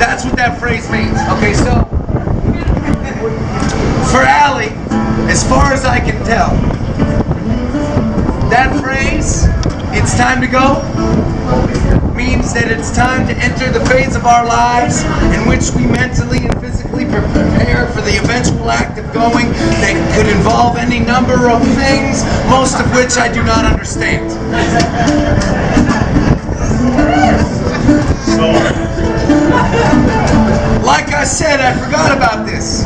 That's what that phrase means. Okay, so for Allie, as far as I can tell, that phrase, "it's time to go," means that it's time to enter the phase of our lives in which we mentally and physically prepare for the eventual act of going that could involve any number of things, most of which I do not understand. Like I said, I forgot about this.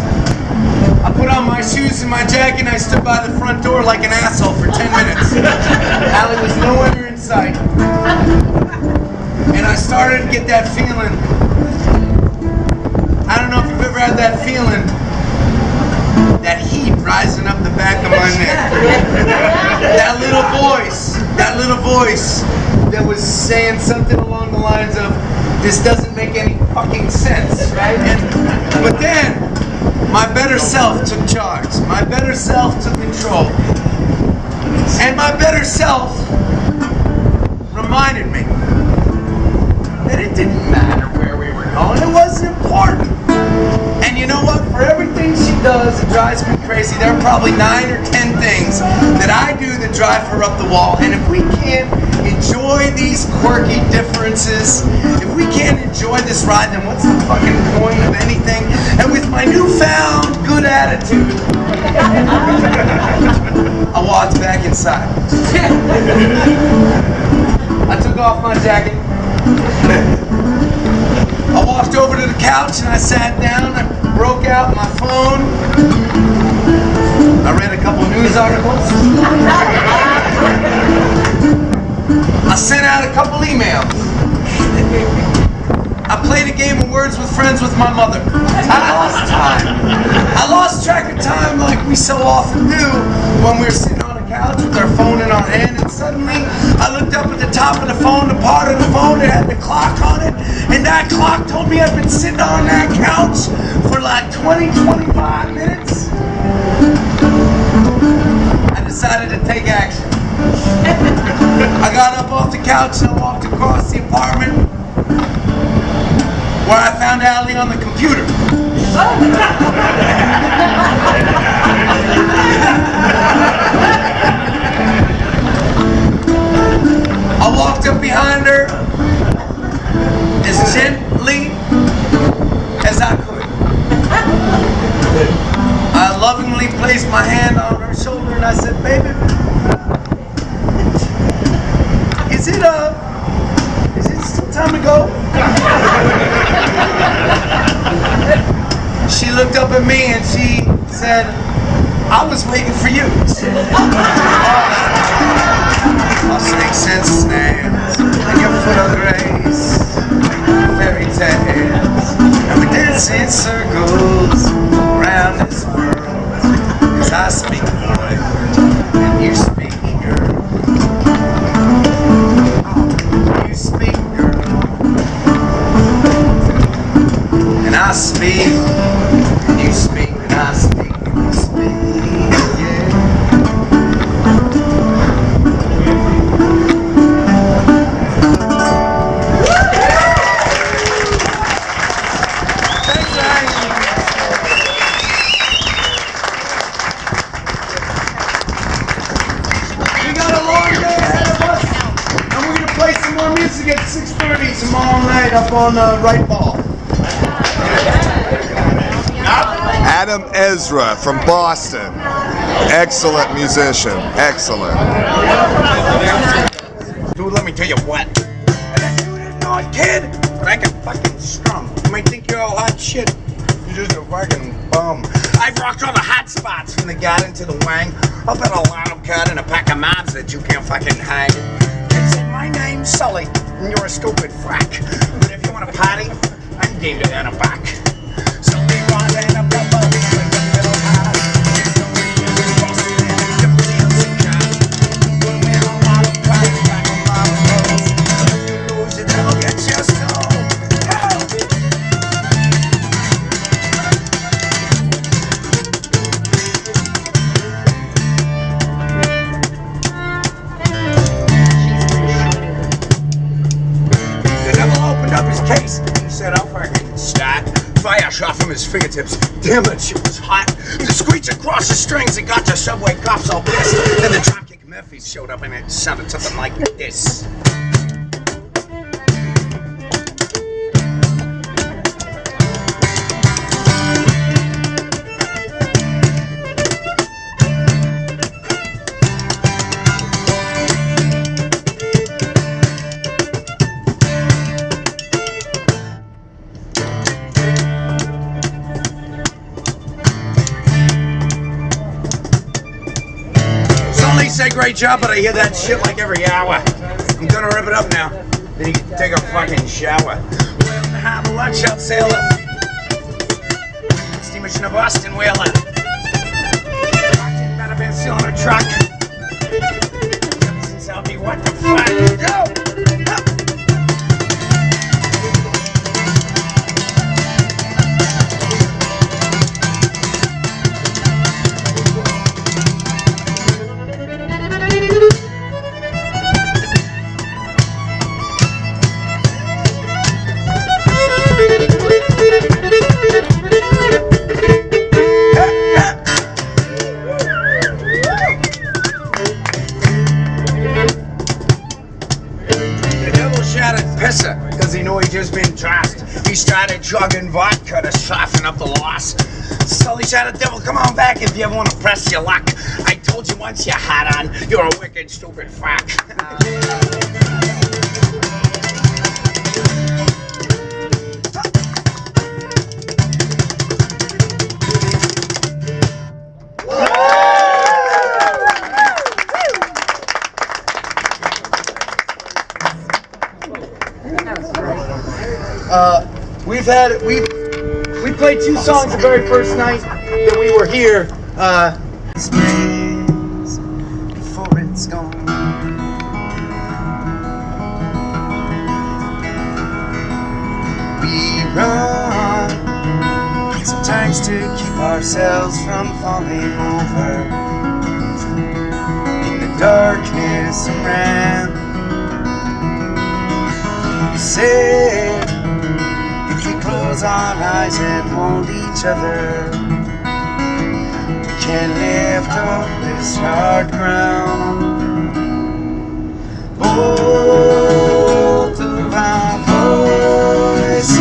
I put on my shoes and my jacket and I stood by the front door like an asshole for 10 minutes. Allie was nowhere in sight. And I started to get that feeling. I don't know if you've ever had that feeling. That heat rising up the back of my neck. That little voice that was saying something along the lines of, "This doesn't make any fucking sense," right? But then, my better self took charge. My better self took control. And my better self reminded me that it didn't matter where we were going. It wasn't important. And you know what? For everything she does, it drives me crazy. There are probably 9 or 10 things that I do that drive her up the wall. And if we can't enjoy these quirky differences, if we can't enjoy this ride, then what's the fucking point of anything? And with my newfound good attitude, I walked back inside. I took off my jacket. I walked over to the couch and I sat down. I broke out my phone. I read a couple news articles. I sent out a couple emails. I played a game of words with friends with my mother. I lost time. I lost track of time like we so often do when we're sitting on a couch with our phone in our hand, and suddenly I looked up at the top of the phone, the part of the phone that had the clock on it, and that clock told me I'd been sitting on that couch for like 20-25 minutes. I decided to take action. I got up off the couch and I walked across the apartment where I found Allie on the computer. I walked up behind her as gently as I could. I lovingly placed my hand on her shoulder and I said, "Baby, is it still time to go?" She looked up at me and she said, "I was waiting for you." All snakes and snails, and your foot on grace, fairy tales, and we dance in circles around this world, as I speak boy, and you speak girl. You speak girl, and I speak, and you speak, and I speak, and you speak, yeah. At 6:30 tomorrow night up on Right Ball. Adam Ezra from Boston. Excellent musician. Excellent. Dude, let me tell you what. That dude is not a kid, but I can fucking strum. You might think you're all hot shit. You're just a fucking bum. I've rocked all the hot spots from the garden to the wang. Up at a lotto cut and a pack of mobs that you can't fucking hang. They said my name's Sully. And you're a stupid frack. But if you want to party, I'm game to that back. So we rolling up the boat with the middle high. When we're on bottom, crying back on bottom roads. If you lose it, they'll get your soul. Up his case and said, "I'll fucking fucking start. Fire shot from his fingertips. Damn, that shit was hot. The screech across the strings and got the subway cops all pissed. Then the Dropkick Murphys showed up and it sounded something like this. Say great job, but I hear that shit like every hour. I'm gonna rip it up now. Then you can take a fucking shower. Well, have a lunch out, sailor. Steamer to Boston, whaler. Fucking better been still on a truck. Since I'll be what the fuck? Go! Because he knew he'd just been tossed. He started chugging vodka to soften up the loss. So he shouted, devil, come on back if you ever want to press your luck. I told you once you had on, you're a wicked, stupid fuck. We played 2 songs the very first night that we were here. Before it's gone. We run sometimes to keep ourselves from falling over in the darkness around. We say close our eyes and hold each other, we can lift up this hard ground. Both of our voices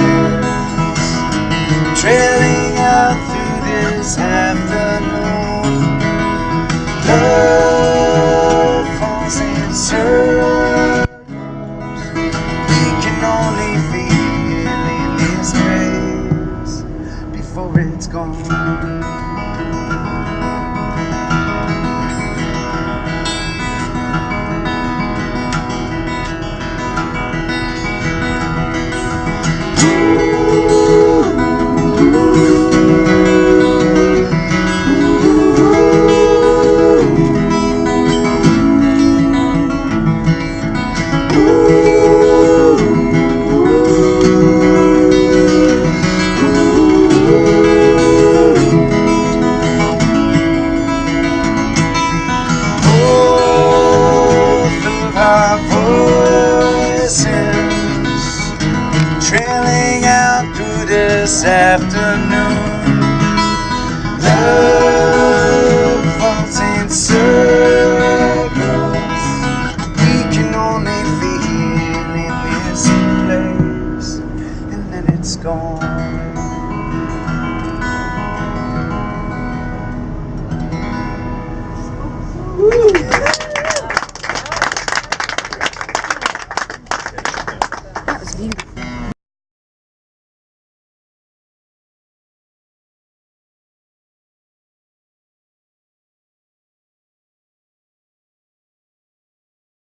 trailing out through this afternoon. Love falls in circles. We can only feel before it's gone. Trailing out through this afternoon. Love falls in circles. We can only feel in this place, and then it's gone. That was beautiful.